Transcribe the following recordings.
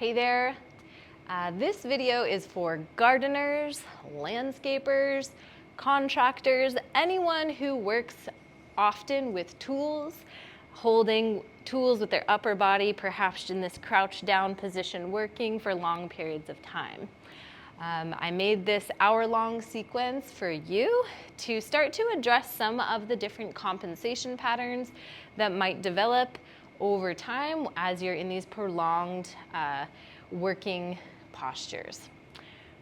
Hey there. This video is for gardeners, landscapers, contractors, anyone who works often with tools, holding tools with their upper body, perhaps in this crouched down position, working for long periods of time. I made this hour-long sequence for you to start to address some of the different compensation patterns that might develop over time as you're in these prolonged working postures.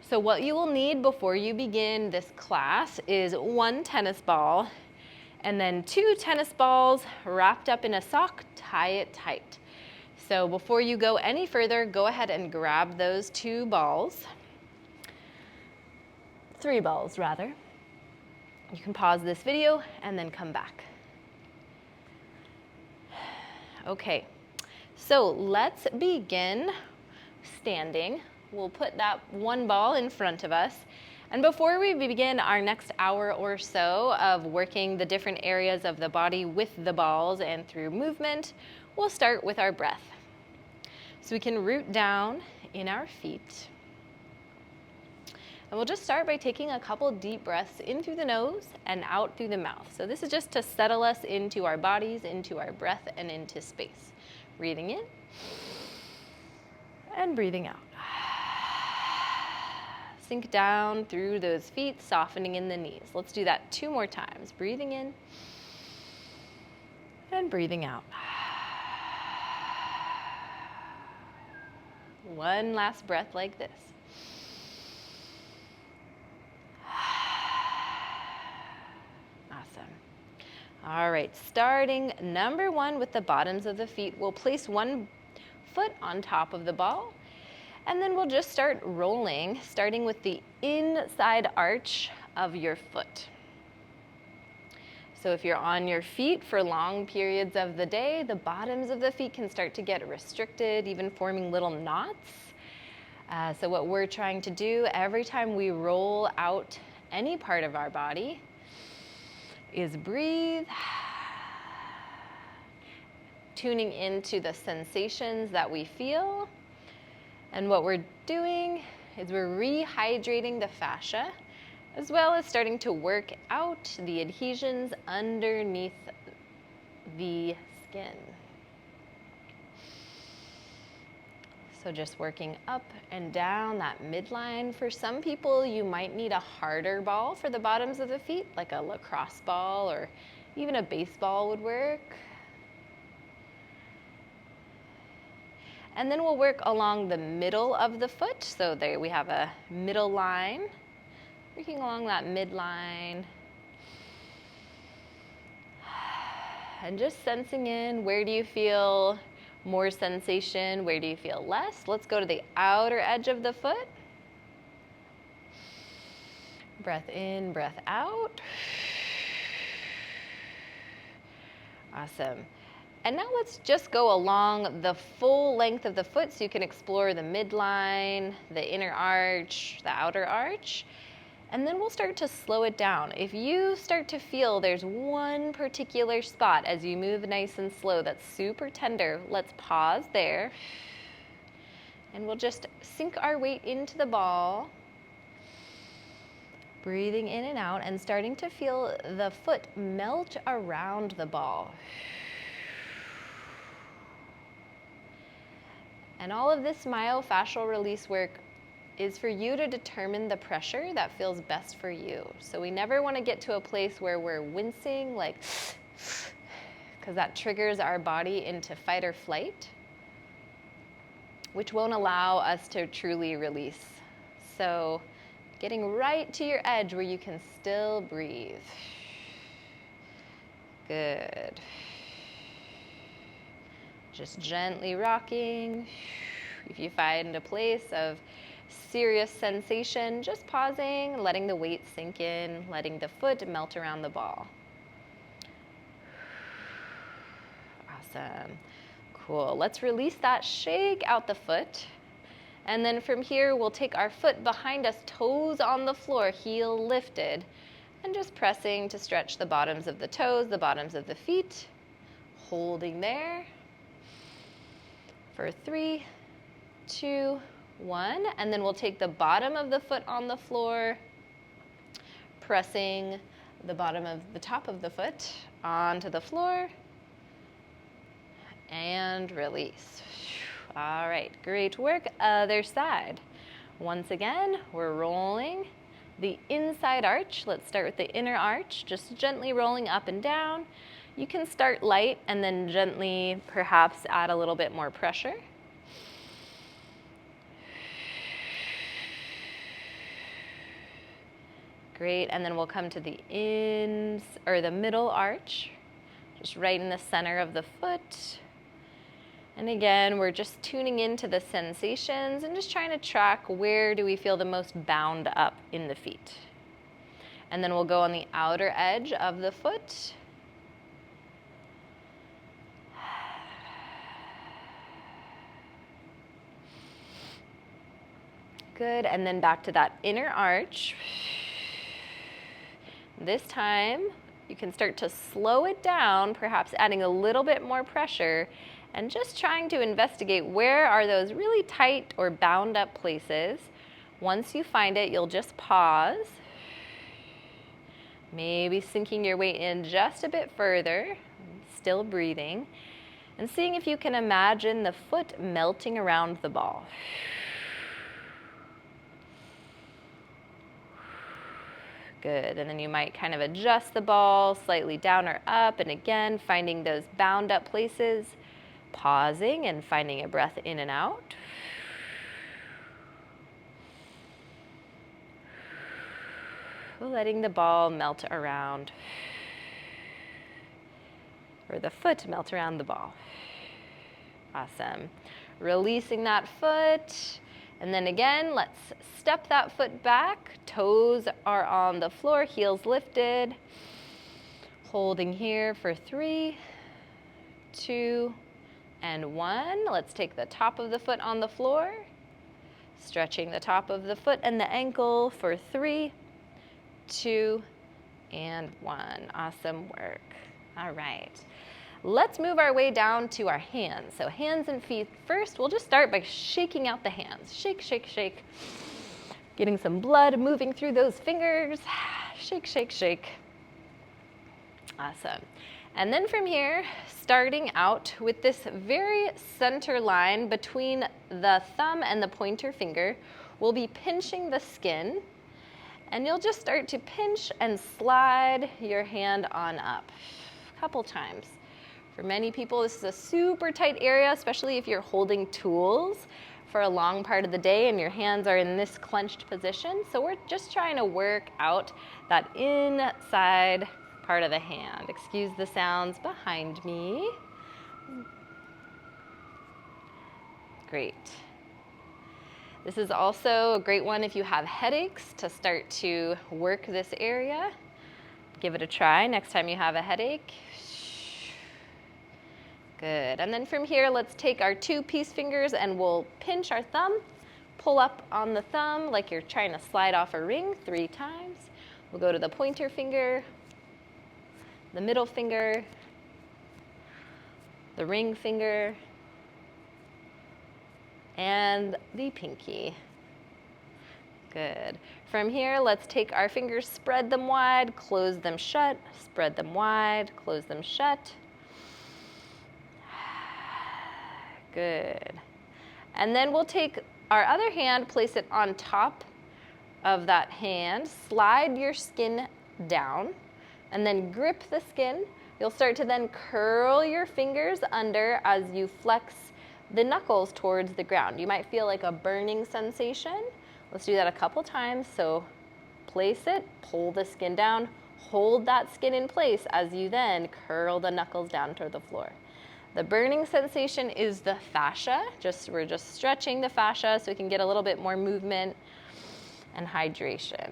So what you will need before you begin this class is one tennis ball and then 2 tennis balls wrapped up in a sock. Tie it tight. So before you go any further, go ahead and grab those 2 balls. 3 balls rather. You can pause this video and then come back. Okay, so let's begin standing. We'll put that 1 ball in front of us. And before we begin our next hour or so of working the different areas of the body with the balls and through movement, we'll start with our breath. So we can root down in our feet. And we'll just start by taking a couple deep breaths in through the nose and out through the mouth. So this is just to settle us into our bodies, into our breath, and into space. Breathing in and breathing out. Sink down through those feet, softening in the knees. Let's do that 2 more times. Breathing in and breathing out. One last breath like this. Awesome. All right, starting number 1 with the bottoms of the feet. We'll place 1 foot on top of the ball, and then we'll just start rolling, starting with the inside arch of your foot. So if you're on your feet for long periods of the day, the bottoms of the feet can start to get restricted, even forming little knots. So what we're trying to do every time we roll out any part of our body is breathe, tuning into the sensations that we feel. And what we're doing is we're rehydrating the fascia, as well as starting to work out the adhesions underneath the skin. So just working up and down that midline. For some people, you might need a harder ball for the bottoms of the feet, like a lacrosse ball or even a baseball would work. And then we'll work along the middle of the foot. So there we have a middle line. Working along that midline. And just sensing in, where do you feel more sensation? Where do you feel less? Let's go to the outer edge of the foot. Breath in, breath out. Awesome. And now let's just go along the full length of the foot so you can explore the midline, the inner arch, the outer arch. And then we'll start to slow it down. If you start to feel there's one particular spot as you move nice and slow that's super tender, let's pause there. And we'll just sink our weight into the ball. Breathing in and out and starting to feel the foot melt around the ball. And all of this myofascial release work is for you to determine the pressure that feels best for you. So we never want to get to a place where we're wincing, like, because that triggers our body into fight or flight, which won't allow us to truly release. So getting right to your edge where you can still breathe. Good. Just gently rocking. If you find a place of serious sensation, just pausing, letting the weight sink in, letting the foot melt around the ball. Awesome. Cool. Let's release that, shake out the foot. And then from here, we'll take our foot behind us, toes on the floor, heel lifted, and just pressing to stretch the bottoms of the toes, the bottoms of the feet, holding there for 3, 2, 1. And then we'll take the bottom of the foot on the floor, pressing the bottom of the top of the foot onto the floor, and release. All right, great work. Other side. Once again, we're rolling the inside arch. Let's start with the inner arch, just gently rolling up and down. You can start light and then gently perhaps add a little bit more pressure. Great, and then we'll come to the the middle arch, just right in the center of the foot. And again, we're just tuning into the sensations and just trying to track where do we feel the most bound up in the feet. And then we'll go on the outer edge of the foot. Good, and then back to that inner arch. This time, you can start to slow it down, perhaps adding a little bit more pressure, and just trying to investigate where are those really tight or bound up places. Once you find it, you'll just pause, maybe sinking your weight in just a bit further, still breathing, and seeing if you can imagine the foot melting around the ball. Good, and then you might kind of adjust the ball slightly down or up, and again, finding those bound up places, pausing and finding a breath in and out. Letting the ball melt around, or the foot melt around the ball. Awesome. Releasing that foot. And then again, let's step that foot back. Toes are on the floor, heels lifted. Holding here for 3, 2, and 1. Let's take the top of the foot on the floor. Stretching the top of the foot and the ankle for 3, 2, and 1. Awesome work. All right. Let's move our way down to our hands. So hands and feet first. We'll just start by shaking out the hands. Shake, shake, shake. Getting some blood moving through those fingers. Shake, shake, shake. Awesome. And then from here, starting out with this very center line between the thumb and the pointer finger, we'll be pinching the skin. And you'll just start to pinch and slide your hand on up a couple times. For many people, this is a super tight area, especially if you're holding tools for a long part of the day and your hands are in this clenched position. So we're just trying to work out that inside part of the hand. Excuse the sounds behind me. Great. This is also a great one if you have headaches to start to work this area. Give it a try next time you have a headache. Good, and then from here, let's take our 2 peace fingers and we'll pinch our thumb, pull up on the thumb like you're trying to slide off a ring 3 times. We'll go to the pointer finger, the middle finger, the ring finger, and the pinky. Good. From here, let's take our fingers, spread them wide, close them shut, spread them wide, close them shut. Good. And then we'll take our other hand, place it on top of that hand, slide your skin down, and then grip the skin. You'll start to then curl your fingers under as you flex the knuckles towards the ground. You might feel like a burning sensation. Let's do that a couple times. So place it, pull the skin down, hold that skin in place as you then curl the knuckles down toward the floor. The burning sensation is the fascia. We're just stretching the fascia so we can get a little bit more movement and hydration.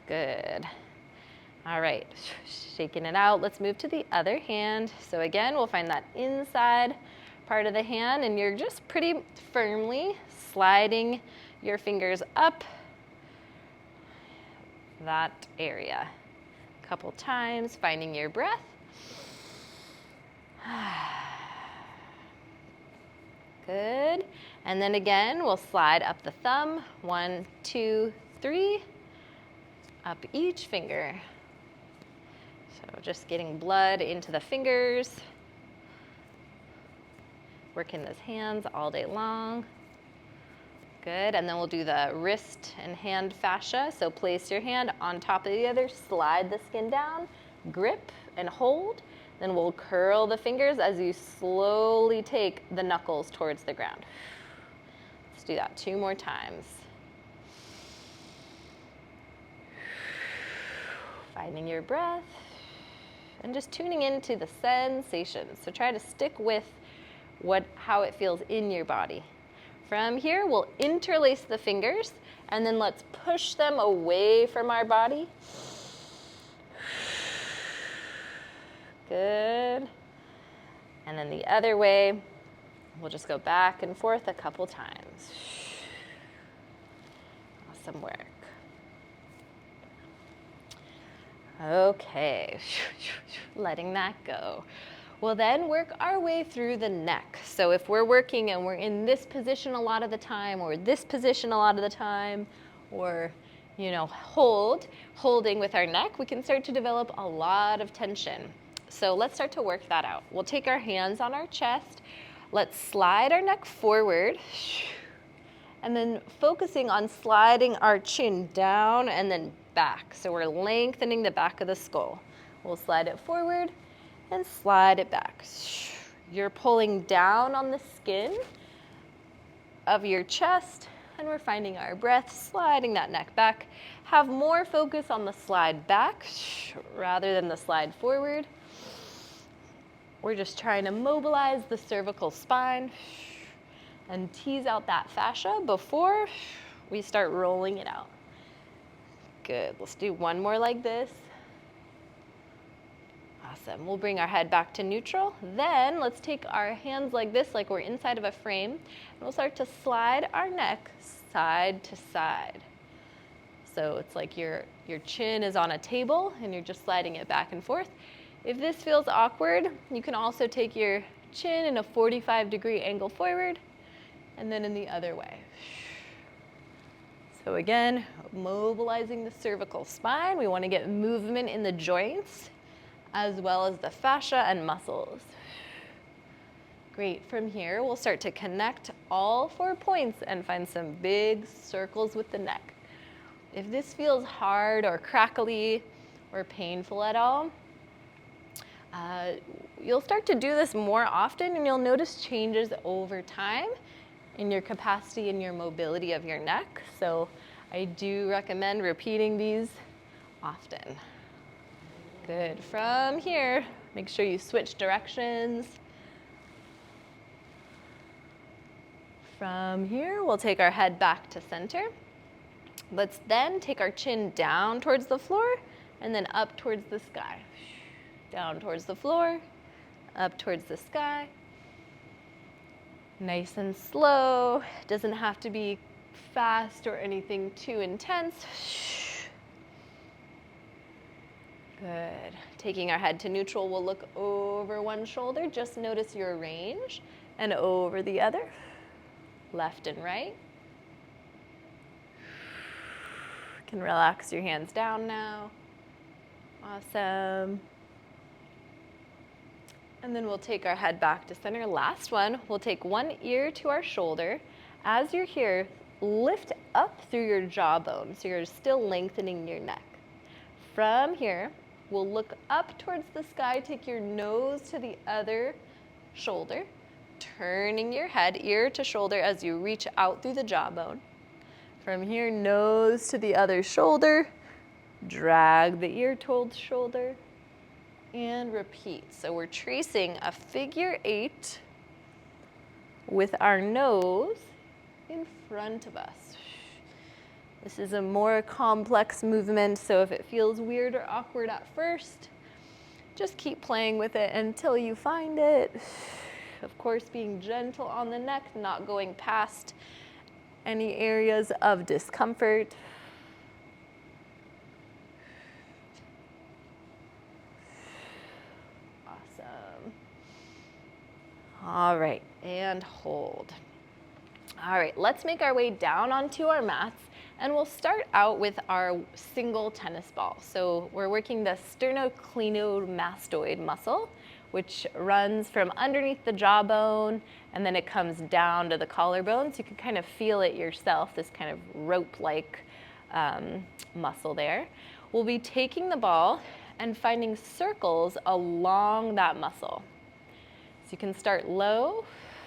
Good. All right, shaking it out. Let's move to the other hand. So again, we'll find that inside part of the hand, and you're just pretty firmly sliding your fingers up that area. A couple times, finding your breath. Good. And then again, we'll slide up the thumb. 1, 2, 3. Up each finger. So just getting blood into the fingers. Working those hands all day long. Good, and then we'll do the wrist and hand fascia. So place your hand on top of the other, slide the skin down, grip and hold. Then we'll curl the fingers as you slowly take the knuckles towards the ground. Let's do that 2 more times. Finding your breath and just tuning into the sensations. So try to stick with how it feels in your body. From here, we'll interlace the fingers and then let's push them away from our body. Good. And then the other way, we'll just go back and forth a couple times. Awesome work. Okay, letting that go. We'll then work our way through the neck. So if we're working and we're in this position a lot of the time, or this position a lot of the time, or holding with our neck, we can start to develop a lot of tension. So let's start to work that out. We'll take our hands on our chest. Let's slide our neck forward, and then focusing on sliding our chin down and then back. So we're lengthening the back of the skull. We'll slide it forward and slide it back. You're pulling down on the skin of your chest, and we're finding our breath, sliding that neck back. Have more focus on the slide back rather than the slide forward. We're just trying to mobilize the cervical spine and tease out that fascia before we start rolling it out. Good, let's do one more like this. Awesome, we'll bring our head back to neutral. Then let's take our hands like this, like we're inside of a frame, and we'll start to slide our neck side to side. So it's like your chin is on a table and you're just sliding it back and forth. If this feels awkward, you can also take your chin in a 45-degree angle forward and then in the other way. So again, mobilizing the cervical spine. We want to get movement in the joints as well as the fascia and muscles. Great, from here we'll start to connect all 4 points and find some big circles with the neck. If this feels hard or crackly or painful at all, you'll start to do this more often and you'll notice changes over time in your capacity and your mobility of your neck. So I do recommend repeating these often. Good. From here, make sure you switch directions. From here, we'll take our head back to center. Let's then take our chin down towards the floor and then up towards the sky. Down towards the floor, up towards the sky. Nice and slow. Doesn't have to be fast or anything too intense. Good. Taking our head to neutral, we'll look over one shoulder. Just notice your range and over the other, left and right. You can relax your hands down now. Awesome. And then we'll take our head back to center. Last one, we'll take one ear to our shoulder. As you're here, lift up through your jawbone, so you're still lengthening your neck. From here, we'll look up towards the sky, take your nose to the other shoulder, turning your head ear to shoulder as you reach out through the jawbone. From here, nose to the other shoulder, drag the ear towards shoulder, and repeat. So we're tracing a figure 8 with our nose in front of us. This is a more complex movement, so if it feels weird or awkward at first, just keep playing with it until you find it. Of course, being gentle on the neck, not going past any areas of discomfort. Awesome. All right, and hold. All right, let's make our way down onto our mats, and we'll start out with our single tennis ball. So we're working the sternocleidomastoid muscle, which runs from underneath the jawbone, and then it comes down to the collarbone. So you can kind of feel it yourself, this kind of rope-like muscle there. We'll be taking the ball and finding circles along that muscle. So you can start low,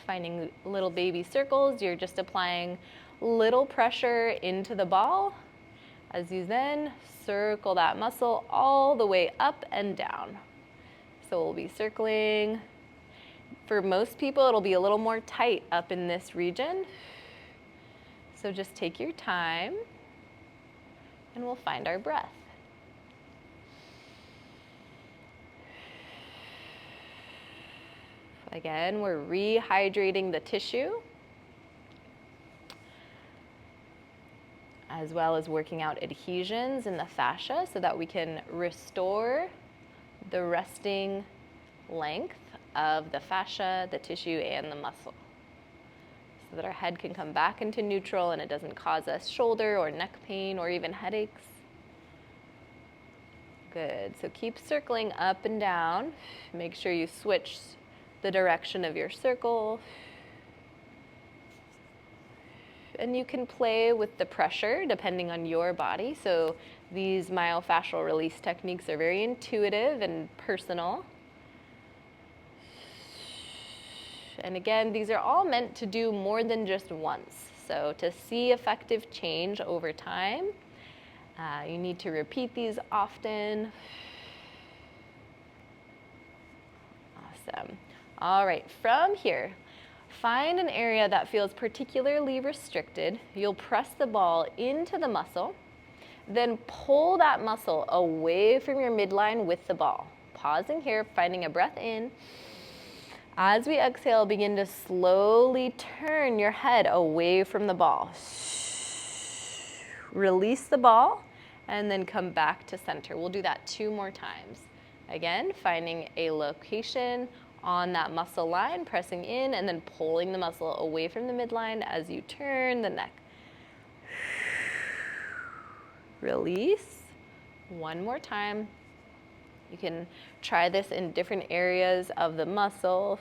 finding little baby circles. You're just applying little pressure into the ball as you then circle that muscle all the way up and down. So we'll be circling. For most people, it'll be a little more tight up in this region. So just take your time and we'll find our breath. Again, we're rehydrating the tissue, as well as working out adhesions in the fascia so that we can restore the resting length of the fascia, the tissue, and the muscle, so that our head can come back into neutral and it doesn't cause us shoulder or neck pain or even headaches. Good, so keep circling up and down. Make sure you switch the direction of your circle. And you can play with the pressure depending on your body. So these myofascial release techniques are very intuitive and personal. And again, these are all meant to do more than just once. So to see effective change over time, you need to repeat these often. Awesome. All right, from here, find an area that feels particularly restricted. You'll press the ball into the muscle, then pull that muscle away from your midline with the ball. Pausing here, finding a breath in. As we exhale, begin to slowly turn your head away from the ball. Release the ball and then come back to center. We'll do that 2 more times. Again, finding a location on that muscle line, pressing in and then pulling the muscle away from the midline as you turn the neck. Release. 1 more time. You can try this in different areas of the muscle.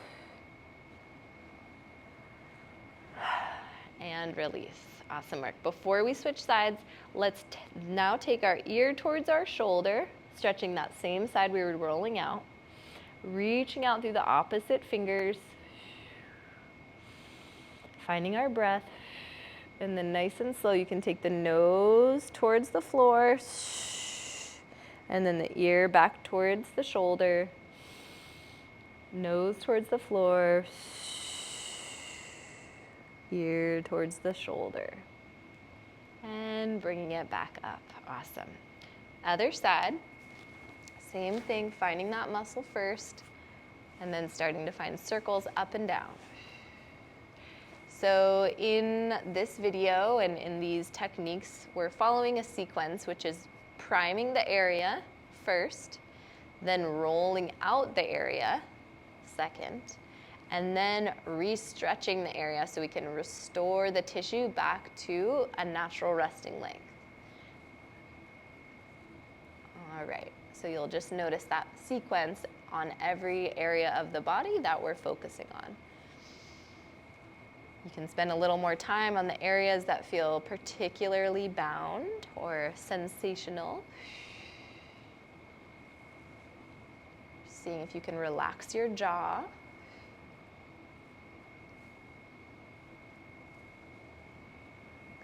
And release. Awesome work. Before we switch sides, let's now take our ear towards our shoulder, stretching that same side we were rolling out. Reaching out through the opposite fingers, finding our breath, and then nice and slow, you can take the nose towards the floor, and then the ear back towards the shoulder, nose towards the floor, ear towards the shoulder, and bringing it back up. Awesome. Other side. Same thing, finding that muscle first, and then starting to find circles up and down. So in this video and in these techniques, we're following a sequence, which is priming the area first, then rolling out the area second, and then re-stretching the area so we can restore the tissue back to a natural resting length. All right. So you'll just notice that sequence on every area of the body that we're focusing on. You can spend a little more time on the areas that feel particularly bound or sensational. Seeing if you can relax your jaw.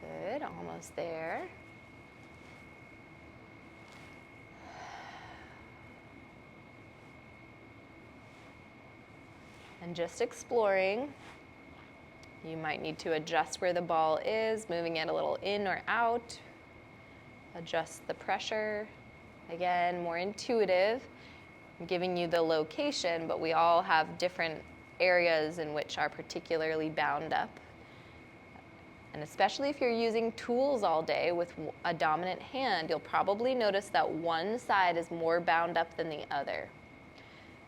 Good, almost there. And just exploring. You might need to adjust where the ball is, moving it a little in or out. Adjust the pressure. Again, more intuitive. I'm giving you the location, but we all have different areas in which are particularly bound up. And especially if you're using tools all day with a dominant hand, you'll probably notice that one side is more bound up than the other.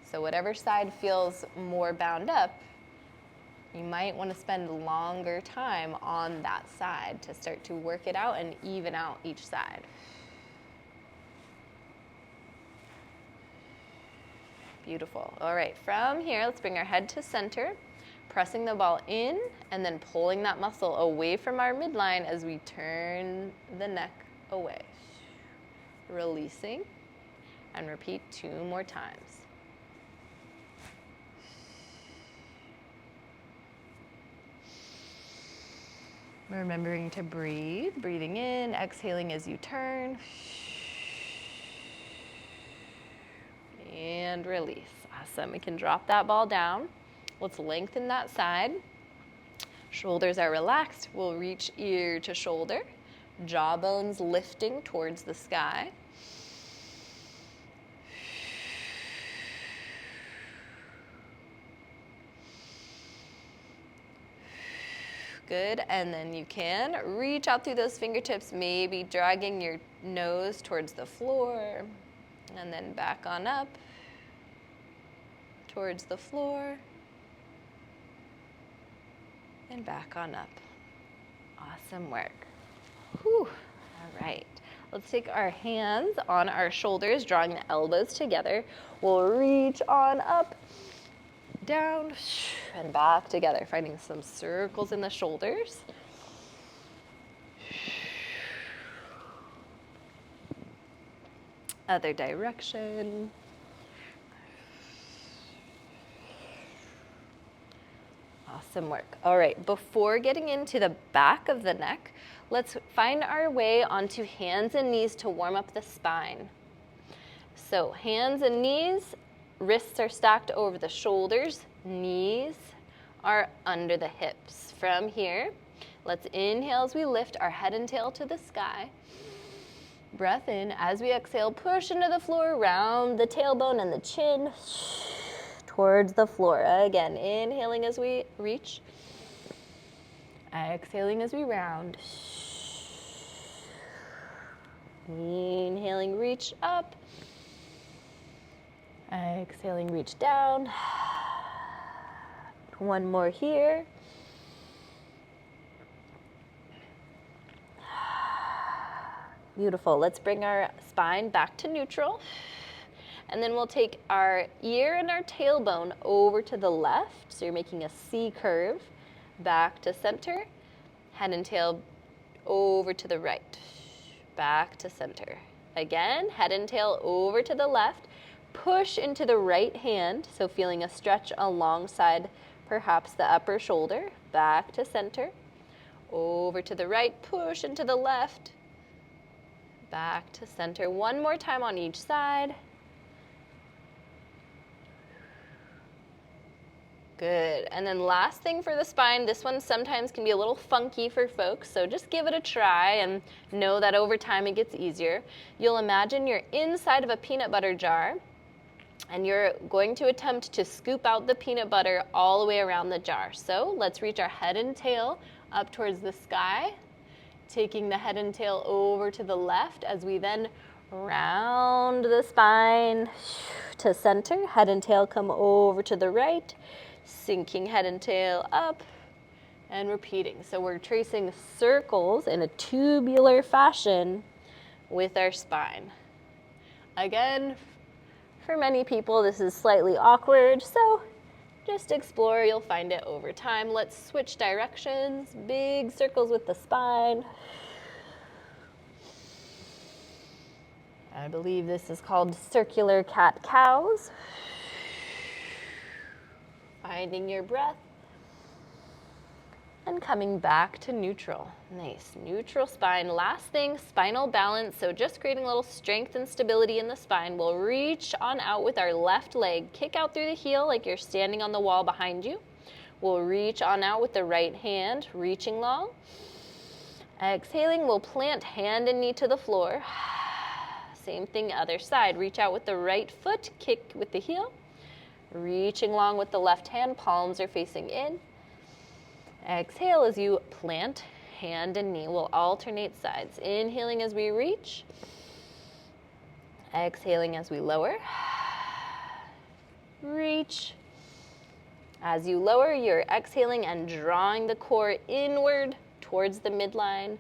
So whatever side feels more bound up, You might want to spend longer time on that side to start to work it out and even out each side. Beautiful. All right, from here, let's bring our head to center, pressing the ball in and then pulling that muscle away from our midline as we turn the neck away. Releasing, and repeat 2 more times. Remembering to breathe, breathing in, exhaling as you turn. And release. Awesome. We can drop that ball down. Let's lengthen that side. Shoulders are relaxed. We'll reach ear to shoulder. Jawbones lifting towards the sky. Good, and then you can reach out through those fingertips, maybe dragging your nose towards the floor, and then back on up towards the floor, and back on up. Awesome work. Whew. All right, let's take our hands on our shoulders, drawing the elbows together. We'll reach on up, down, and back together, finding some circles in the shoulders. Other direction. Awesome work. All right, before getting into the back of the neck, let's find our way onto hands and knees to warm up the spine. So hands and knees, wrists are stacked over the shoulders, knees are under the hips. From here, let's inhale as we lift our head and tail to the sky. Breath in. As we exhale, push into the floor, round the tailbone and the chin towards the floor. Again, inhaling as we reach. Exhaling as we round. Inhaling, reach up. Exhaling, reach down. One more here. Beautiful. Let's bring our spine back to neutral. And then we'll take our ear and our tailbone over to the left. So you're making a C curve. Back to center. Head and tail over to the right. Back to center. Again, head and tail over to the left. Push into the right hand. So feeling a stretch alongside perhaps the upper shoulder. Back to center. Over to the right. Push into the left. Back to center. One more time on each side. Good. And then last thing for the spine, this one sometimes can be a little funky for folks, so just give it a try and know that over time it gets easier. You'll imagine you're inside of a peanut butter jar, and you're going to attempt to scoop out the peanut butter all the way around the jar. So let's reach our head and tail up towards the sky, taking the head and tail over to the left as we then round the spine to center. Head and tail come over to the right, sinking head and tail up and repeating. So we're tracing circles in a tubular fashion with our spine. Again, for many people this is slightly awkward, so just explore, you'll find it over time. Let's switch directions, big circles with the spine. I believe this is called circular cat-cows. Finding your breath and coming back to neutral. Nice, neutral spine. Last thing, spinal balance. So just creating a little strength and stability in the spine. We'll reach on out with our left leg. Kick out through the heel like you're standing on the wall behind you. We'll reach on out with the right hand, reaching long. Exhaling, we'll plant hand and knee to the floor. Same thing, other side. Reach out with the right foot, kick with the heel. Reaching long with the left hand, palms are facing in. Exhale as you plant hand and knee. We'll alternate sides. Inhaling as we reach. Exhaling as we lower. Reach. As you lower, you're exhaling and drawing the core inward towards the midline.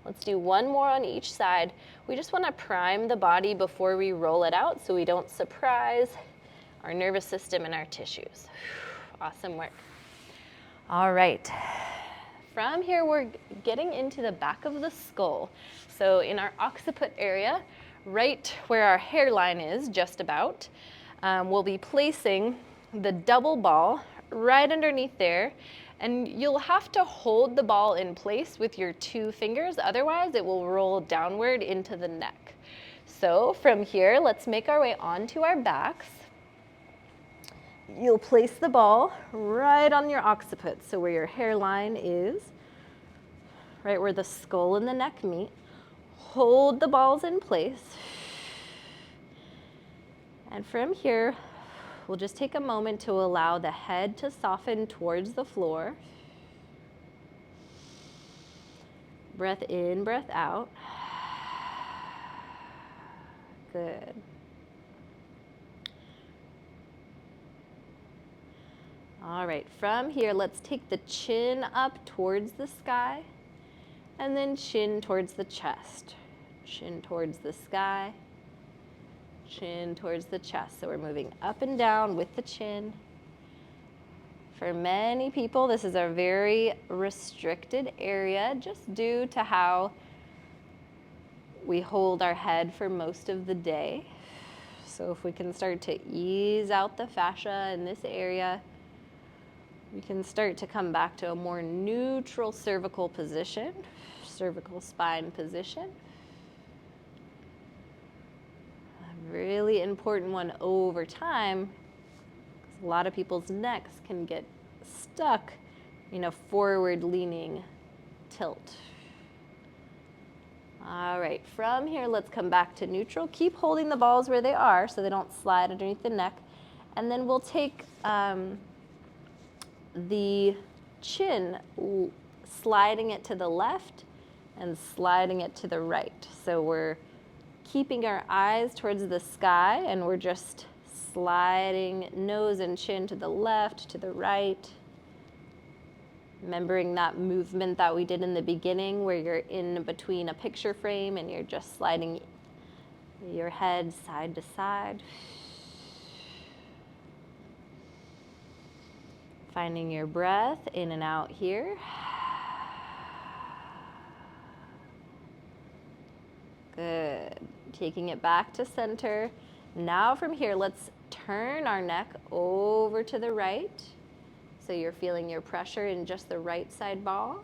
Let's do one more on each side. We just want to prime the body before we roll it out so we don't surprise our nervous system and our tissues. Awesome work. All right. From here, we're getting into the back of the skull. So in our occiput area, right where our hairline is, just about, we'll be placing the double ball right underneath there. And you'll have to hold the ball in place with your 2 fingers, otherwise it will roll downward into the neck. So from here, let's make our way onto our backs. You'll place the ball right on your occiput, so where your hairline is, right where the skull and the neck meet. Hold the balls in place. And from here, we'll just take a moment to allow the head to soften towards the floor. Breath in, breath out. Good. All right, from here, let's take the chin up towards the sky and then chin towards the chest. Chin towards the sky, chin towards the chest. So we're moving up and down with the chin. For many people, this is a very restricted area just due to how we hold our head for most of the day. So if we can start to ease out the fascia in this area, we can start to come back to a more neutral cervical position, cervical spine position. A really important one over time, because a lot of people's necks can get stuck in a forward leaning tilt. All right, from here, let's come back to neutral. Keep holding the balls where they are so they don't slide underneath the neck. And then we'll take the chin, sliding it to the left and sliding it to the right. So we're keeping our eyes towards the sky and we're just sliding nose and chin to the left, to the right. Remembering that movement that we did in the beginning where you're in between a picture frame and you're just sliding your head side to side. Finding your breath in and out here. Good. Taking it back to center. Now from here, let's turn our neck over to the right. So you're feeling your pressure in just the right side ball.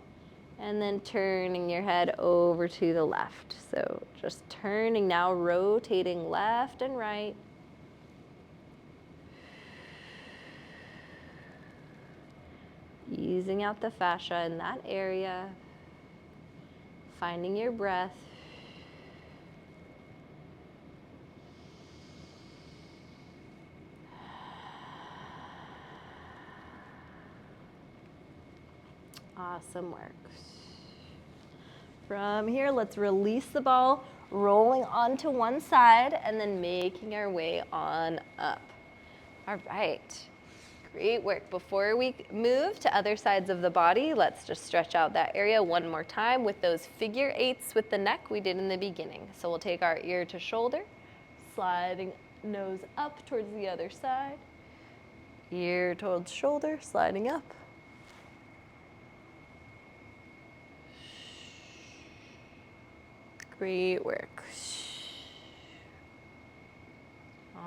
And then turning your head over to the left. So just turning now, rotating left and right. Easing out the fascia in that area. Finding your breath. Awesome work. From here, let's release the ball, rolling onto one side and then making our way on up. All right. Great work. Before we move to other sides of the body, let's just stretch out that area one more time with those figure 8s with the neck we did in the beginning. So we'll take our ear to shoulder, sliding nose up towards the other side, ear towards shoulder, sliding up. Great work.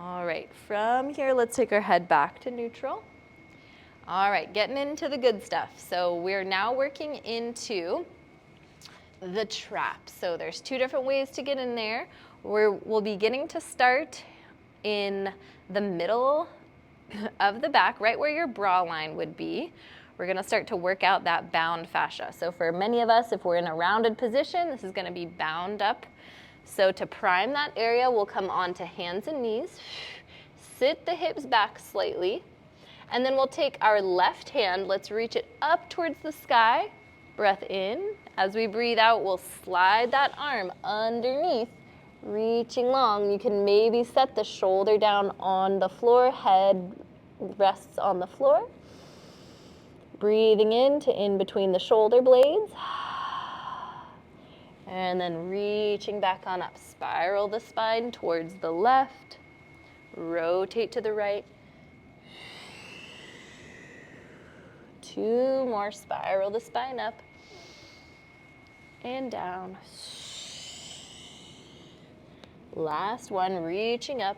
All right, from here, let's take our head back to neutral. All right, getting into the good stuff. So we're now working into the trap. So there's 2 different ways to get in there. We'll be getting to start in the middle of the back, right where your bra line would be. We're gonna start to work out that bound fascia. So for many of us, if we're in a rounded position, this is gonna be bound up. So to prime that area, we'll come onto hands and knees, sit the hips back slightly, and then we'll take our left hand, let's reach it up towards the sky, breath in. As we breathe out, we'll slide that arm underneath, reaching long. You can maybe set the shoulder down on the floor, head rests on the floor. Breathing in between the shoulder blades. And then reaching back on up. Spiral the spine towards the left. Rotate to the right. 2 more. Spiral the spine up and down. Last one, reaching up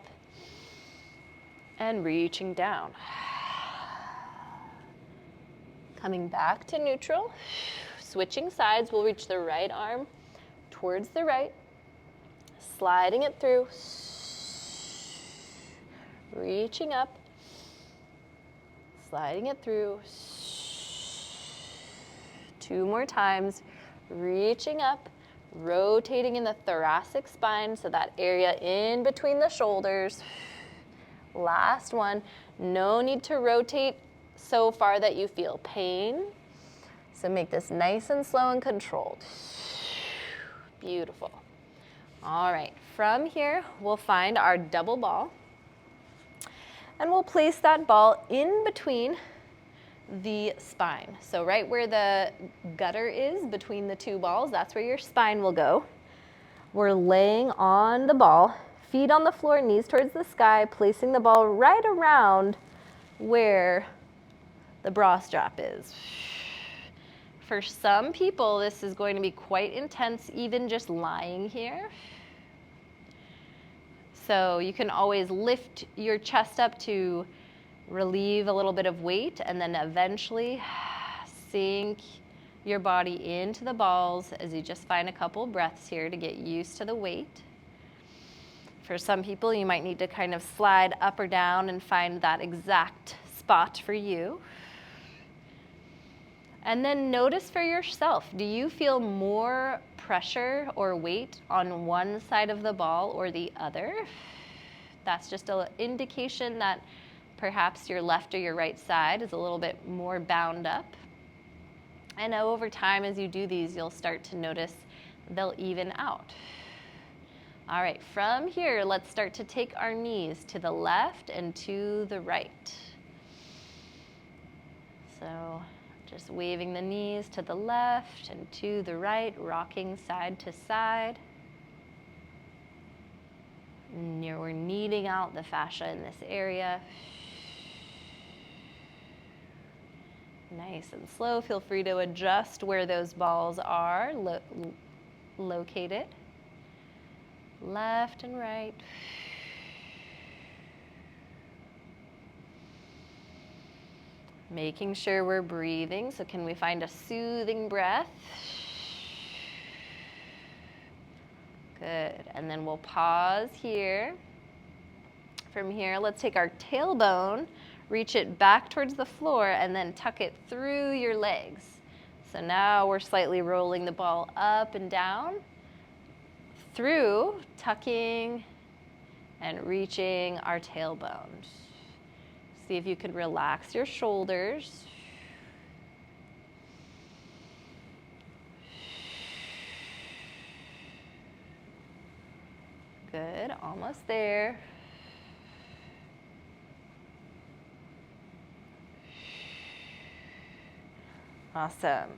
and reaching down. Coming back to neutral. Switching sides, we'll reach the right arm towards the right. Sliding it through. Reaching up. Sliding it through. 2 more times. Reaching up. Rotating in the thoracic spine, so that area in between the shoulders. Last one. No need to rotate so far that you feel pain. So make this nice and slow and controlled. Beautiful. All right, from here, we'll find our double ball. And we'll place that ball in between the spine. So right where the gutter is between the 2 balls, that's where your spine will go. We're laying on the ball, feet on the floor, knees towards the sky, placing the ball right around where the bra strap is. For some people, this is going to be quite intense, even just lying here. So you can always lift your chest up to relieve a little bit of weight, and then eventually sink your body into the balls as you just find a couple breaths here to get used to the weight. For some people, you might need to kind of slide up or down and find that exact spot for you. And then notice for yourself, do you feel more pressure or weight on one side of the ball or the other? That's just an indication that perhaps your left or your right side is a little bit more bound up. And over time, as you do these, you'll start to notice they'll even out. All right, from here, let's start to take our knees to the left and to the right. So just waving the knees to the left and to the right, rocking side to side. And we're kneading out the fascia in this area. Nice and slow. Feel free to adjust where those balls are located. Left and right. Making sure we're breathing. So can we find a soothing breath? Good. And then we'll pause here. From here, let's take our tailbone, reach it back towards the floor, and then tuck it through your legs. So now we're slightly rolling the ball up and down, through, tucking and reaching our tailbone. See if you can relax your shoulders. Good, almost there. Awesome.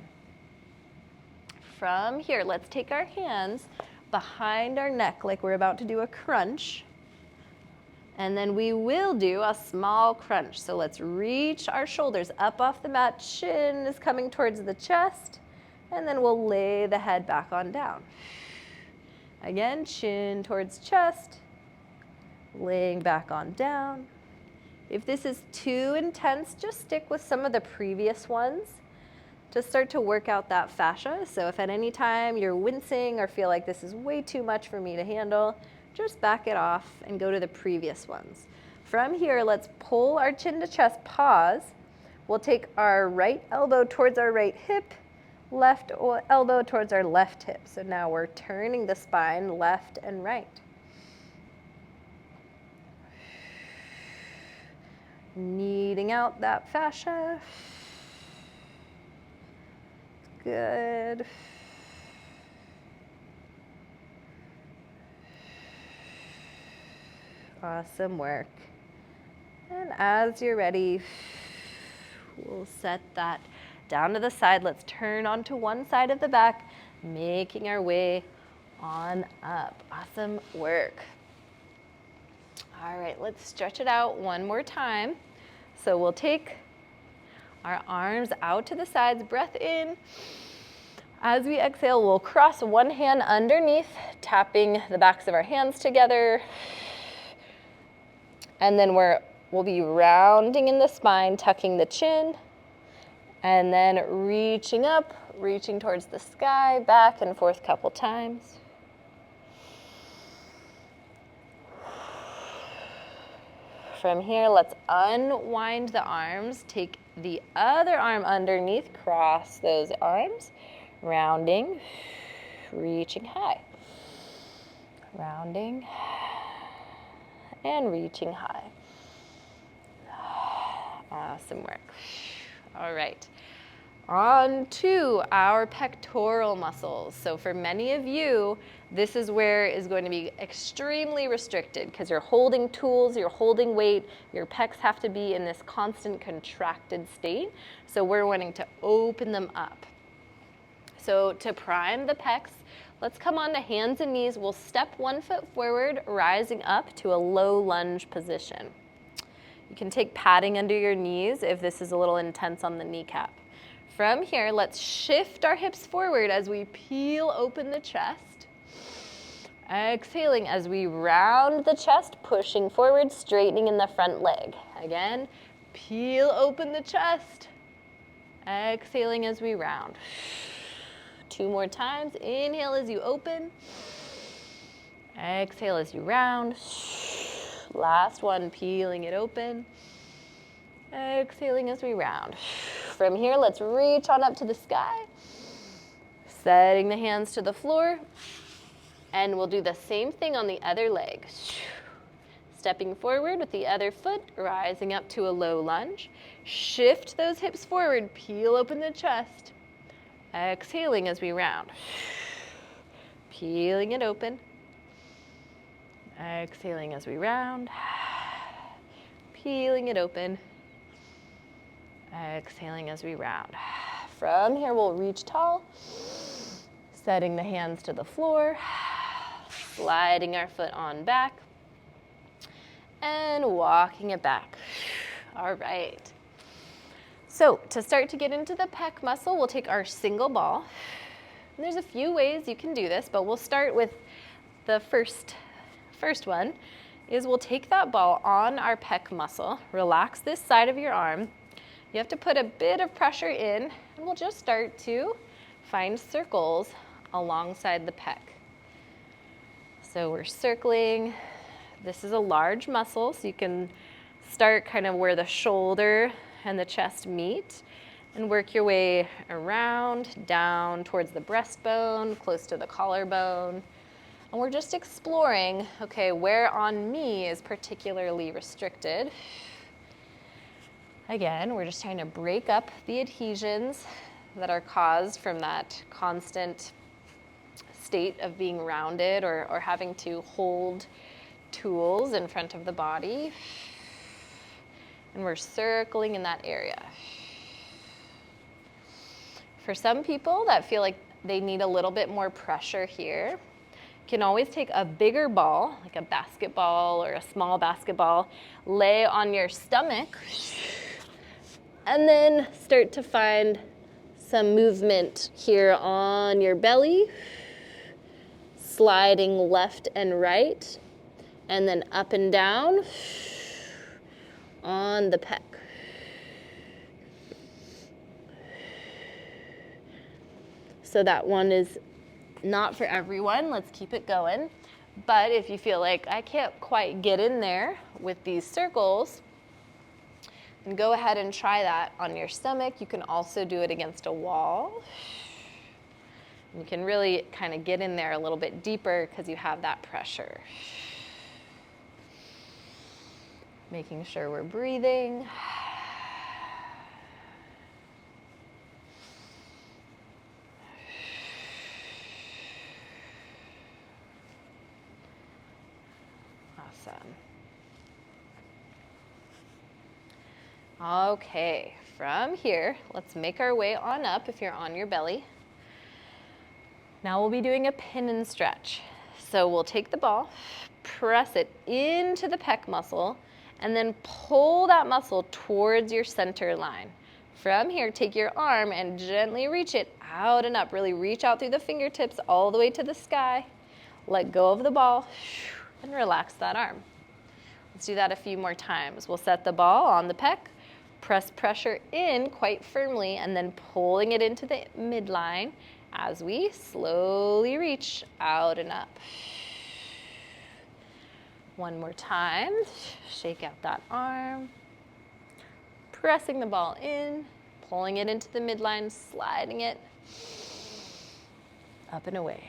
From here, let's take our hands behind our neck like we're about to do a crunch. And then we will do a small crunch. So let's reach our shoulders up off the mat. Chin is coming towards the chest. And then we'll lay the head back on down. Again, chin towards chest. Laying back on down. If this is too intense, just stick with some of the previous ones to start to work out that fascia. So if at any time you're wincing or feel like this is way too much for me to handle, just back it off and go to the previous ones. From here, let's pull our chin to chest, pause. We'll take our right elbow towards our right hip, left elbow towards our left hip. So now we're turning the spine left and right. Kneading out that fascia. Good. Awesome work. And as you're ready, we'll set that down to the side. Let's turn onto one side of the back, making our way on up. Awesome work. All right, let's stretch it out one more time. So we'll take our arms out to the sides, breath in. As we exhale, we'll cross one hand underneath, tapping the backs of our hands together. And then we'll be rounding in the spine, tucking the chin, and then reaching up, reaching towards the sky, back and forth a couple times. From here, let's unwind the arms, take the other arm underneath, cross those arms, rounding, reaching high, rounding, and reaching high. Awesome work. All right, on to our pectoral muscles. So for many of you, this is where is going to be extremely restricted because you're holding tools, you're holding weight, your pecs have to be in this constant contracted state. So we're wanting to open them up. So to prime the pecs, let's come on to hands and knees. We'll step one foot forward, rising up to a low lunge position. You can take padding under your knees if this is a little intense on the kneecap. From here, let's shift our hips forward as we peel open the chest. Exhaling as we round the chest, pushing forward, straightening in the front leg. Again, peel open the chest. Exhaling as we round. 2 more times. Inhale as you open. Exhale as you round. Last one, peeling it open. Exhaling as we round. From here, let's reach on up to the sky. Setting the hands to the floor. And we'll do the same thing on the other leg. Stepping forward with the other foot, rising up to a low lunge. Shift those hips forward, peel open the chest. Exhaling as we round. Peeling it open. Exhaling as we round. Peeling it open. Exhaling as we round. From here, we'll reach tall. Setting the hands to the floor. Sliding our foot on back. And walking it back. All right. So to start to get into the pec muscle, we'll take our single ball. And there's a few ways you can do this, but we'll start with the first one is we'll take that ball on our pec muscle, relax this side of your arm. You have to put a bit of pressure in, and we'll just start to find circles alongside the pec. So we're circling. This is a large muscle, so you can start kind of where the shoulder and the chest meet and work your way around, down towards the breastbone, close to the collarbone. And we're just exploring, okay, where on me is particularly restricted. Again, we're just trying to break up the adhesions that are caused from that constant state of being rounded or having to hold tools in front of the body. And we're circling in that area. For some people that feel like they need a little bit more pressure here, you can always take a bigger ball, like a basketball or a small basketball, lay on your stomach, and then start to find some movement here on your belly, sliding left and right, and then up and down on the pec. So that one is not for everyone. Let's keep it going. But if you feel like I can't quite get in there with these circles, then go ahead and try that on your stomach. You can also do it against a wall. You can really kind of get in there a little bit deeper because you have that pressure. Making sure we're breathing. Awesome. Okay, From here, let's make our way on up if you're on your belly. Now we'll be doing a pin and stretch. So we'll take the ball, press it into the pec muscle, and then pull that muscle towards your center line. From here, take your arm and gently reach it out and up. Really reach out through the fingertips all the way to the sky. Let go of the ball and relax that arm. Let's do that a few more times. We'll set the ball on the pec, press pressure in quite firmly, and then pulling it into the midline as we slowly reach out and up. One more time. Shake out that arm. Pressing the ball in, pulling it into the midline, sliding it up and away.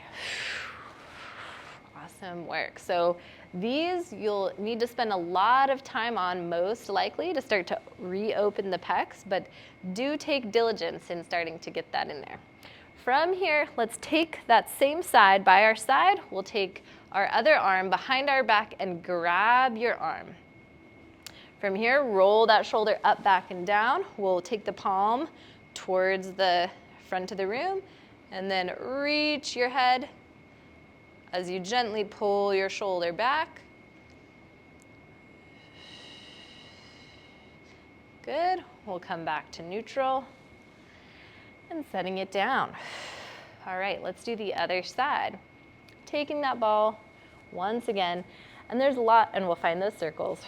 Awesome work. So these you'll need to spend a lot of time on, most likely, to start to reopen the pecs, but do take diligence in starting to get that in there. From here, let's take that same side by our side. We'll take our other arm behind our back and grab your arm. From here, roll that shoulder up, back, and down. We'll take the palm towards the front of the room and then reach your head as you gently pull your shoulder back. Good. We'll come back to neutral and setting it down. All right, let's do the other side. Taking that ball once again, and there's a lot, and we'll find those circles.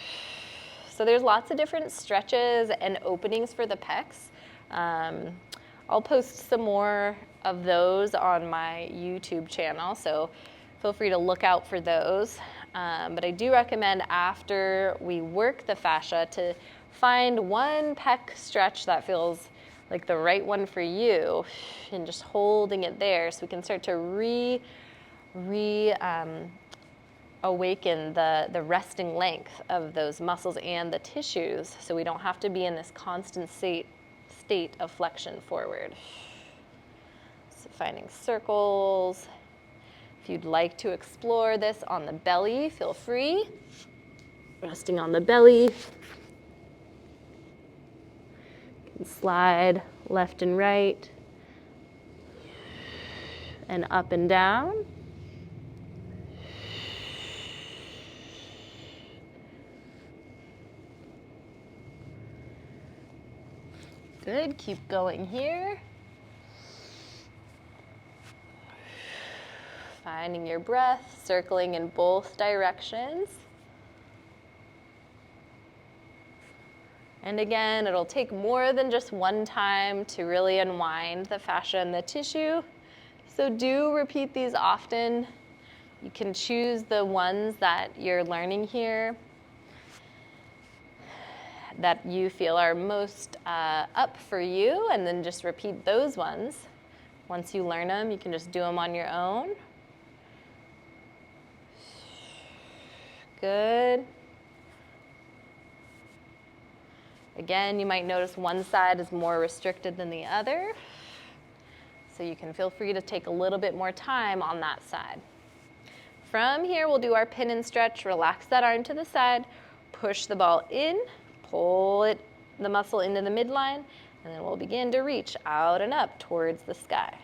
So there's lots of different stretches and openings for the pecs. I'll post some more of those on my YouTube channel, so feel free to look out for those. But I do recommend after we work the fascia to find one pec stretch that feels like the right one for you, and just holding it there so we can start to awaken the resting length of those muscles and the tissues, so we don't have to be in this constant state of flexion forward. So finding circles. If you'd like to explore this on the belly, feel free. Resting on the belly. Slide left and right, and up and down. Good, keep going here. Finding your breath, circling in both directions. And again, it'll take more than just one time to really unwind the fascia and the tissue. So do repeat these often. You can choose the ones that you're learning here that you feel are most up for you, and then just repeat those ones. Once you learn them, you can just do them on your own. Good. Again, you might notice one side is more restricted than the other, so you can feel free to take a little bit more time on that side. From here, we'll do our pin and stretch. Relax that arm to the side, push the ball in, pull the muscle into the midline, and then we'll begin to reach out and up towards the sky.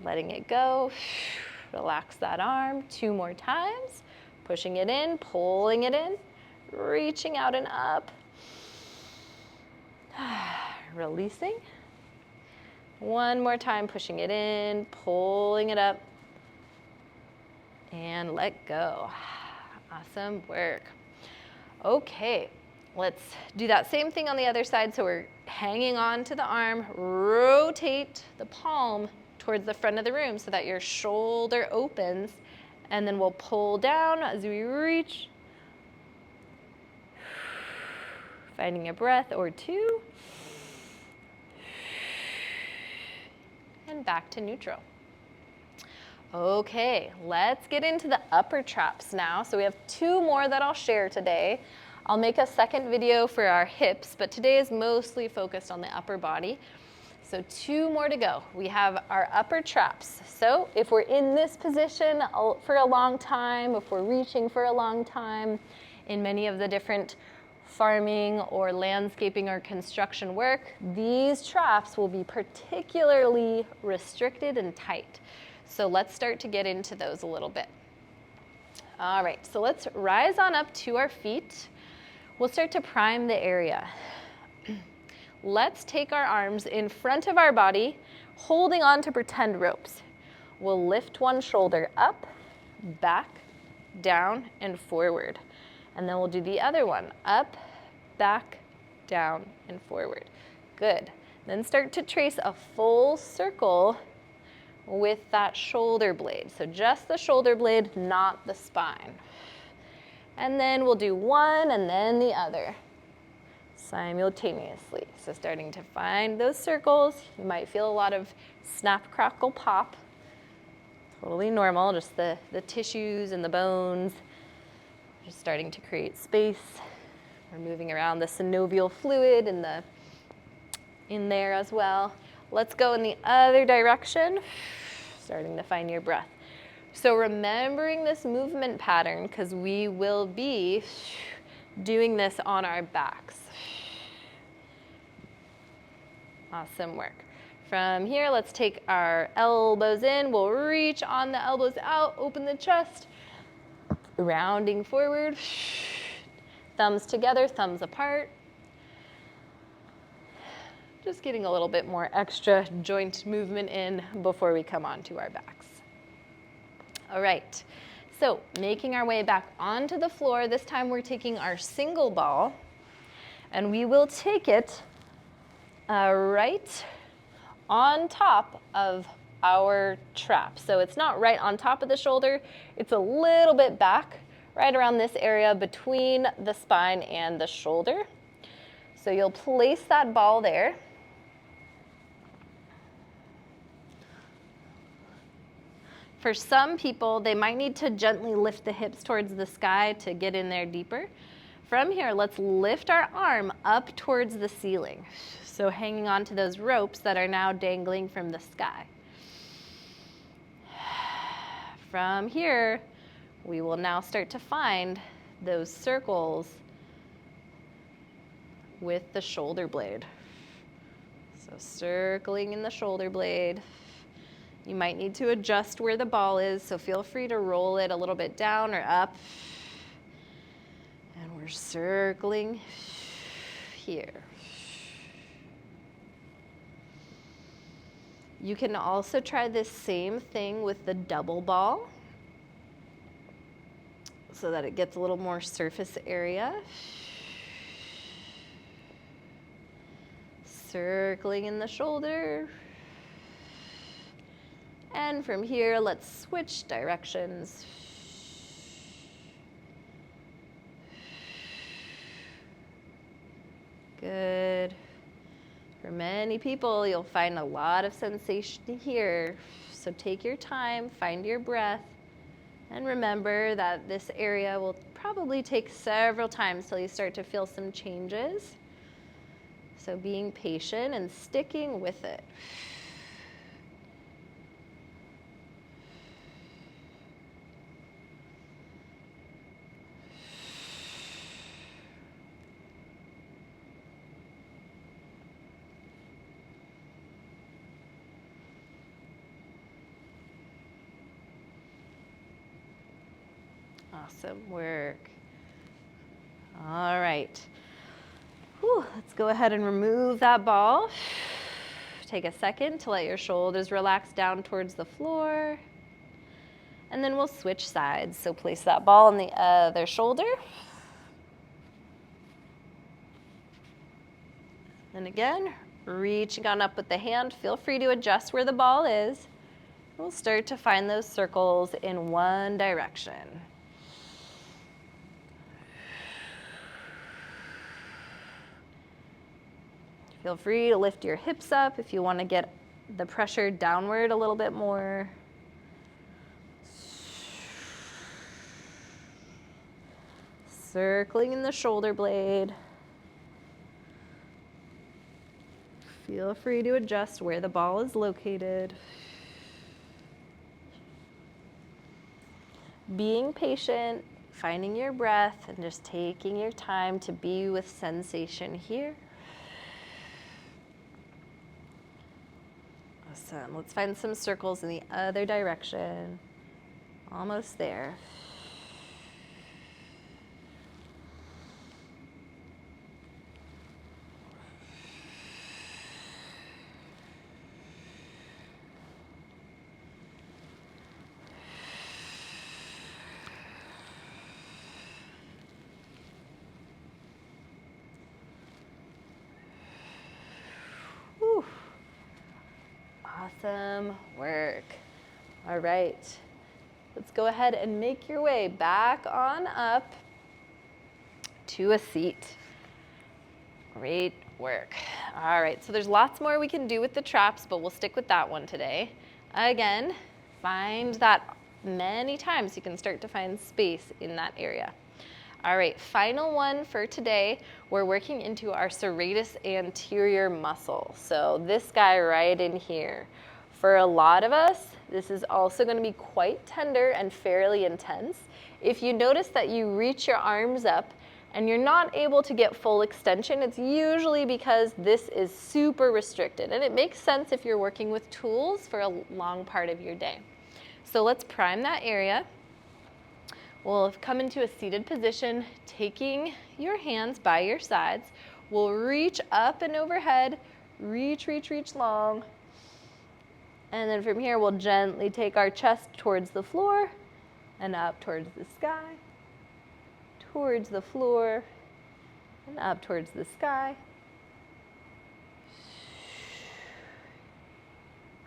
Letting it go. Relax that arm 2 more times, pushing it in, pulling it in, reaching out and up. Releasing. 1 more time, pushing it in, pulling it up, and let go. Awesome work. Okay, let's do that same thing on the other side. So we're hanging on to the arm, rotate the palm towards the front of the room so that your shoulder opens, and then we'll pull down as we reach. Finding a breath or 2. And back to neutral. Okay, let's get into the upper traps now. So we have 2 more that I'll share today. I'll make a second video for our hips, but today is mostly focused on the upper body. So 2 more to go. We have our upper traps. So if we're in this position for a long time, if we're reaching for a long time, in many of the different farming or landscaping or construction work, these traps will be particularly restricted and tight. So let's start to get into those a little bit. All right, so let's rise on up to our feet. We'll start to prime the area. Let's take our arms in front of our body, holding on to pretend ropes. We'll lift one shoulder up, back, down, and forward. And then we'll do the other one, up, back, down, and forward. Good. Then start to trace a full circle with that shoulder blade. So just the shoulder blade, not the spine. And then we'll do one and then the other simultaneously. So starting to find those circles. You might feel a lot of snap, crackle, pop. Totally normal, just the tissues and the bones. Just starting to create space. We're moving around the synovial fluid in there as well. Let's go in the other direction, starting to find your breath. So remembering this movement pattern, because we will be doing this on our backs. Awesome work. From here, let's take our elbows in. We'll reach on the elbows out, open the chest, rounding forward. Thumbs together, thumbs apart. Just getting a little bit more extra joint movement in before we come onto our backs. All right, so making our way back onto the floor. This time we're taking our single ball, and we will take it right on top of our trap. So it's not right on top of the shoulder, it's a little bit back, right around this area between the spine and the shoulder. So you'll place that ball there. For some people, they might need to gently lift the hips towards the sky to get in there deeper. From here, let's lift our arm up towards the ceiling. So hanging on to those ropes that are now dangling from the sky. From here, we will now start to find those circles with the shoulder blade. So circling in the shoulder blade. You might need to adjust where the ball is, so feel free to roll it a little bit down or up. And we're circling here. You can also try this same thing with the double ball so that it gets a little more surface area. Circling in the shoulder. And from here, let's switch directions. Good. For many people, you'll find a lot of sensation here. So take your time, find your breath, and remember that this area will probably take several times till you start to feel some changes. So being patient and sticking with it. Awesome work. All right. Whew, let's go ahead and remove that ball. Take a second to let your shoulders relax down towards the floor. And then we'll switch sides. So place that ball on the other shoulder. And again, reaching on up with the hand. Feel free to adjust where the ball is. We'll start to find those circles in one direction. Feel free to lift your hips up if you want to get the pressure downward a little bit more. Circling in the shoulder blade. Feel free to adjust where the ball is located. Being patient Finding your breath and just taking your time to be with sensation here. Awesome. Let's find some circles in the other direction. Almost there. Whew. Awesome work. All right. Let's go ahead and make your way back on up to a seat. Great work. All right, so there's lots more we can do with the traps, but we'll stick with that one today. Again, find that many times. You can start to find space in that area. All right, final one for today. We're working into our serratus anterior muscle. So this guy right in here. For a lot of us, this is also going to be quite tender and fairly intense. If you notice that you reach your arms up and you're not able to get full extension, it's usually because this is super restricted. And it makes sense if you're working with tools for a long part of your day. So let's prime that area. We'll come into a seated position, taking your hands by your sides. We'll reach up and overhead, reach long. And then from here, we'll gently take our chest towards the floor and up towards the sky, towards the floor and up towards the sky.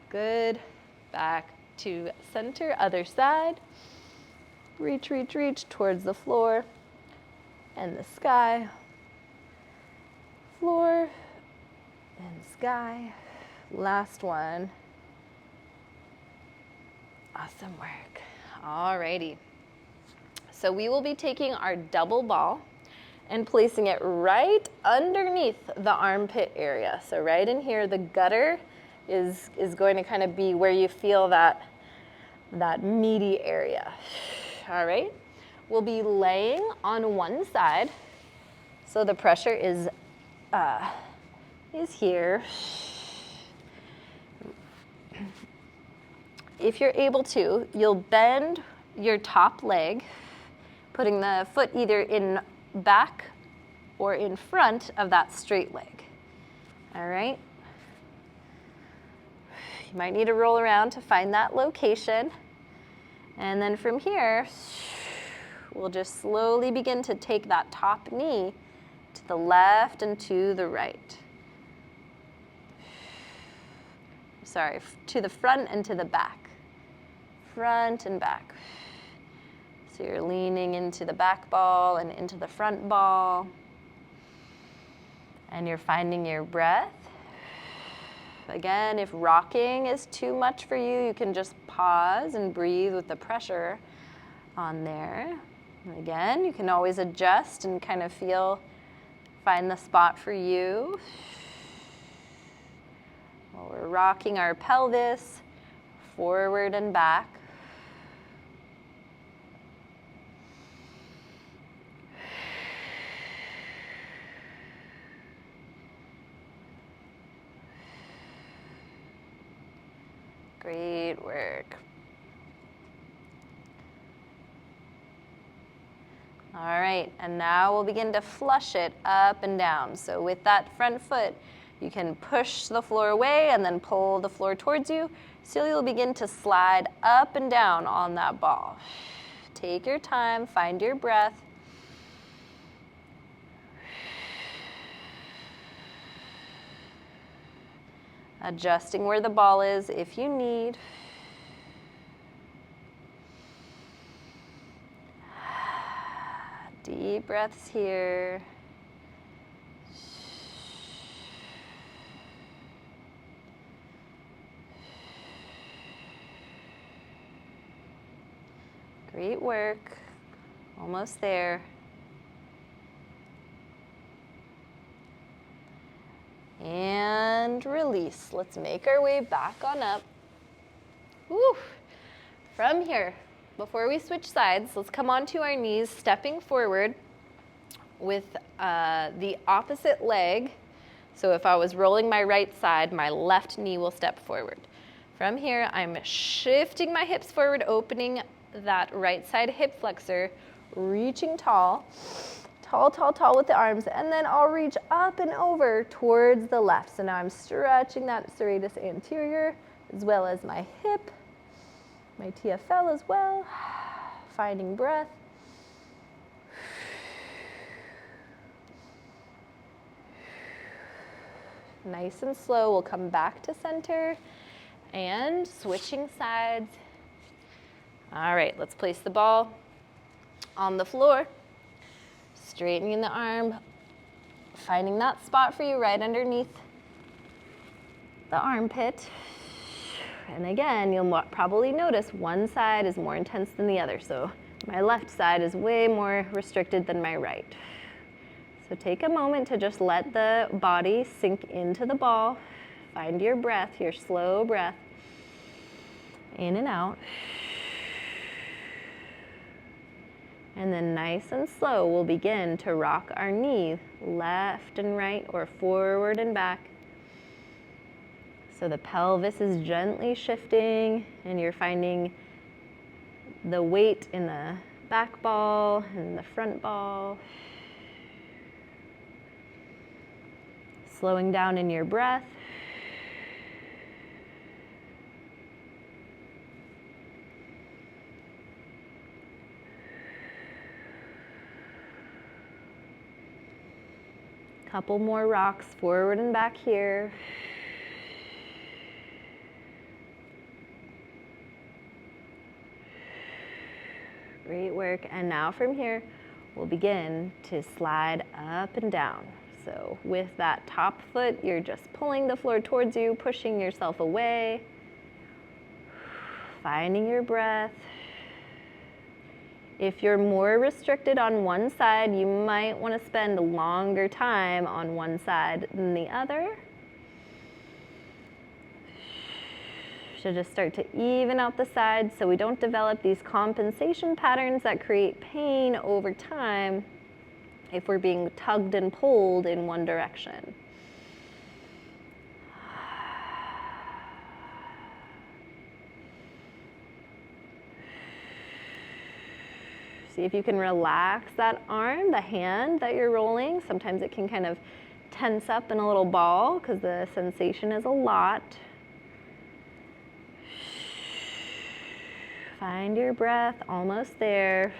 Good. Back to center, other side. Reach towards the floor and the sky. Floor and sky. Last one. Awesome work. Alrighty. So we will be taking our double ball and placing it right underneath the armpit area. So right in here, the gutter is going to kind of be where you feel that meaty area. All right. We'll be laying on one side. So the pressure is here. If you're able to, you'll bend your top leg, putting the foot either in back or in front of that straight leg. All right? You might need to roll around to find that location. And then from here, we'll just slowly begin to take that top knee to the left and to the right. Sorry, to the front and to the back. Front and back. So you're leaning into the back ball and into the front ball. And you're finding your breath. Again, if rocking is too much for you, you can just pause and breathe with the pressure on there. And again, you can always adjust and kind of find the spot for you. While we're rocking our pelvis forward and back. Great work. All right, and now we'll begin to flush it up and down. So with that front foot, you can push the floor away and then pull the floor towards you. So you'll begin to slide up and down on that ball. Take your time, find your breath. Adjusting where the ball is if you need. Deep breaths here. Great work. Almost there. And release. Let's make our way back on up. Woo. From here, Before we switch sides, let's come onto our knees, stepping forward with the opposite leg. So if I was rolling my right side, my left knee will step forward. From here, I'm shifting my hips forward, opening that right side hip flexor, reaching tall, tall, tall, tall with the arms, and then I'll reach up and over towards the left. So now I'm stretching that serratus anterior as well as my hip, my TFL as well, finding breath. Nice and slow, we'll come back to center and switching sides. All right, let's place the ball on the floor, straightening the arm, finding that spot for you right underneath the armpit. And again, you'll probably notice one side is more intense than the other. So my left side is way more restricted than my right. So take a moment to just let the body sink into the ball. Find your breath, your slow breath. In and out. And then nice and slow, we'll begin to rock our knee left and right or forward and back. So the pelvis is gently shifting and you're finding the weight in the back ball and the front ball. Slowing down in your breath. Couple more rocks forward and back here. Great work. And now from here, we'll begin to slide up and down. So with that top foot, you're just pulling the floor towards you, pushing yourself away, finding your breath. If you're more restricted on one side, you might want to spend a longer time on one side than the other. So just start to even out the sides so we don't develop these compensation patterns that create pain over time if we're being tugged and pulled in one direction. See if you can relax that arm, the hand that you're rolling. Sometimes it can kind of tense up in a little ball because the sensation is a lot. Find your breath, almost there.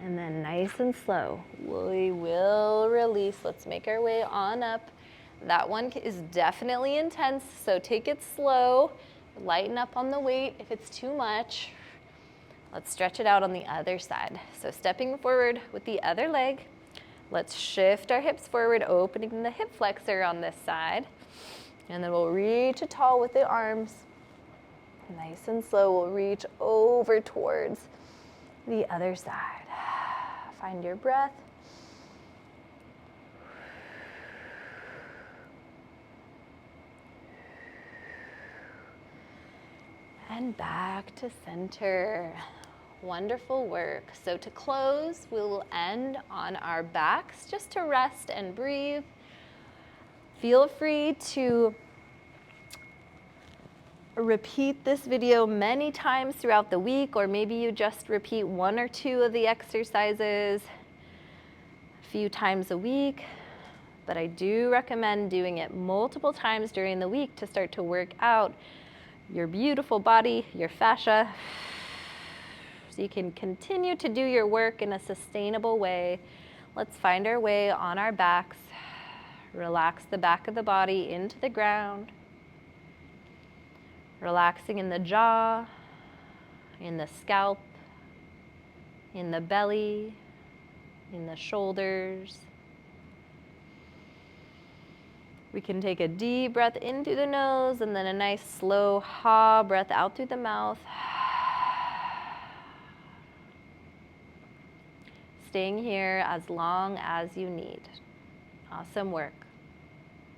And then nice and slow, we will release. Let's make our way on up. That one is definitely intense, so take it slow. Lighten up on the weight if it's too much. Let's stretch it out on the other side. So stepping forward with the other leg. Let's shift our hips forward, opening the hip flexor on this side. And then we'll reach it tall with the arms. Nice and slow, we'll reach over towards the other side. Find your breath. And back to center. Wonderful work. So to close, we will end on our backs just to rest and breathe. Feel free to repeat this video many times throughout the week, or maybe you just repeat one or two of the exercises a few times a week. But I do recommend doing it multiple times during the week to start to work out your beautiful body, your fascia, so you can continue to do your work in a sustainable way. Let's find our way on our backs. Relax the back of the body into the ground. Relaxing in the jaw, in the scalp, in the belly, in the shoulders. We can take a deep breath in through the nose and then a nice slow ha breath out through the mouth. staying here as long as you need. Awesome work.